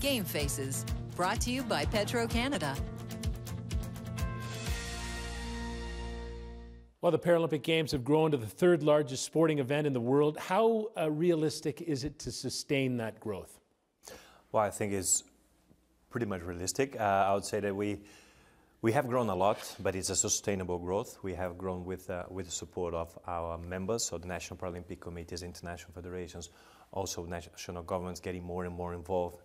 Game Faces, brought to you by Petro-Canada. Well, the Paralympic Games have grown to the third largest sporting event in the world. How realistic is it to sustain that growth? Well, I think it's pretty much realistic. I would say that we have grown a lot, but it's a sustainable growth. We have grown with the support of our members, so the National Paralympic Committees, international federations, also national governments getting more and more involved.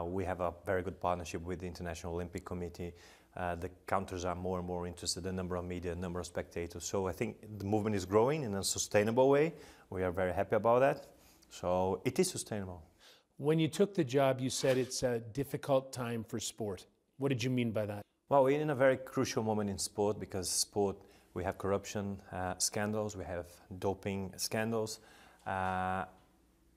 We have a very good partnership with the International Olympic Committee. The countries are more and more interested, the number of media, the number of spectators. So I think the movement is growing in a sustainable way. We are very happy about that. So it is sustainable. When you took the job, you said it's a difficult time for sport. What did you mean by that? Well, we're in a very crucial moment in sport because sport, we have corruption scandals, we have doping scandals.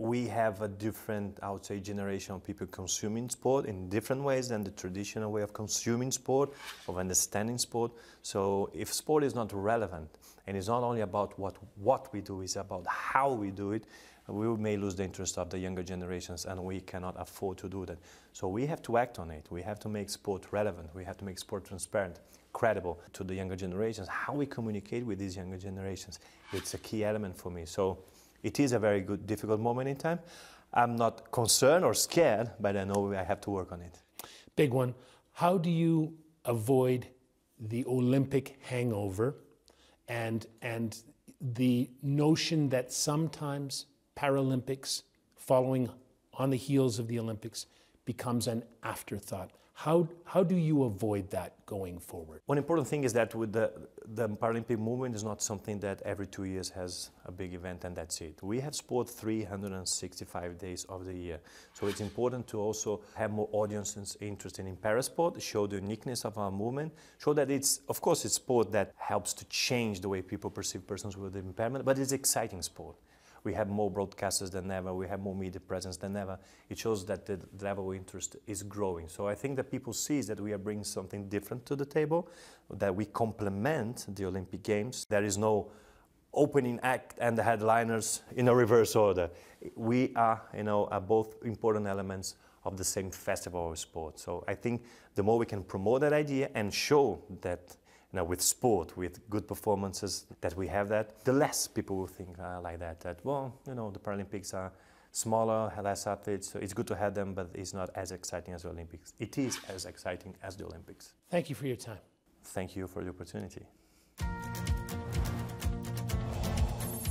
We have a different, I would say, generation of people consuming sport in different ways than the traditional way of consuming sport, of understanding sport. So if sport is not relevant, and it's not only about what we do, it's about how we do it, we may lose the interest of the younger generations, and we cannot afford to do that. So we have to act on it. We have to make sport relevant. We have to make sport transparent, credible to the younger generations. How we communicate with these younger generations, it's a key element for me. So it is a very good, difficult moment in time. I'm not concerned or scared, but I know I have to work on it. Big one. How do you avoid the Olympic hangover and the notion that sometimes Paralympics, following on the heels of the Olympics, becomes an afterthought? How do you avoid that going forward? One important thing is that with the Paralympic movement is not something that every 2 years has a big event and that's it. We have sport 365 days of the year. So it's important to also have more audiences interested in parasport, show the uniqueness of our movement, show that it's, of course, it's sport that helps to change the way people perceive persons with impairment, but it's exciting sport. We have more broadcasters than ever, we have more media presence than ever. It shows that the level of interest is growing. So I think that people see that we are bringing something different to the table, that we complement the Olympic Games. There is no opening act and the headliners in a reverse order. We are, are both important elements of the same festival of sport. So I think the more we can promote that idea and show that with sport, with good performances, that we have that, the less people will think like that, well, the Paralympics are smaller, less athletes, so it's good to have them, but it's not as exciting as the Olympics. It is as exciting as the Olympics. Thank you for your time. Thank you for the opportunity.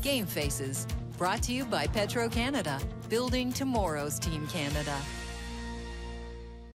Game Faces, brought to you by Petro-Canada, building tomorrow's Team Canada.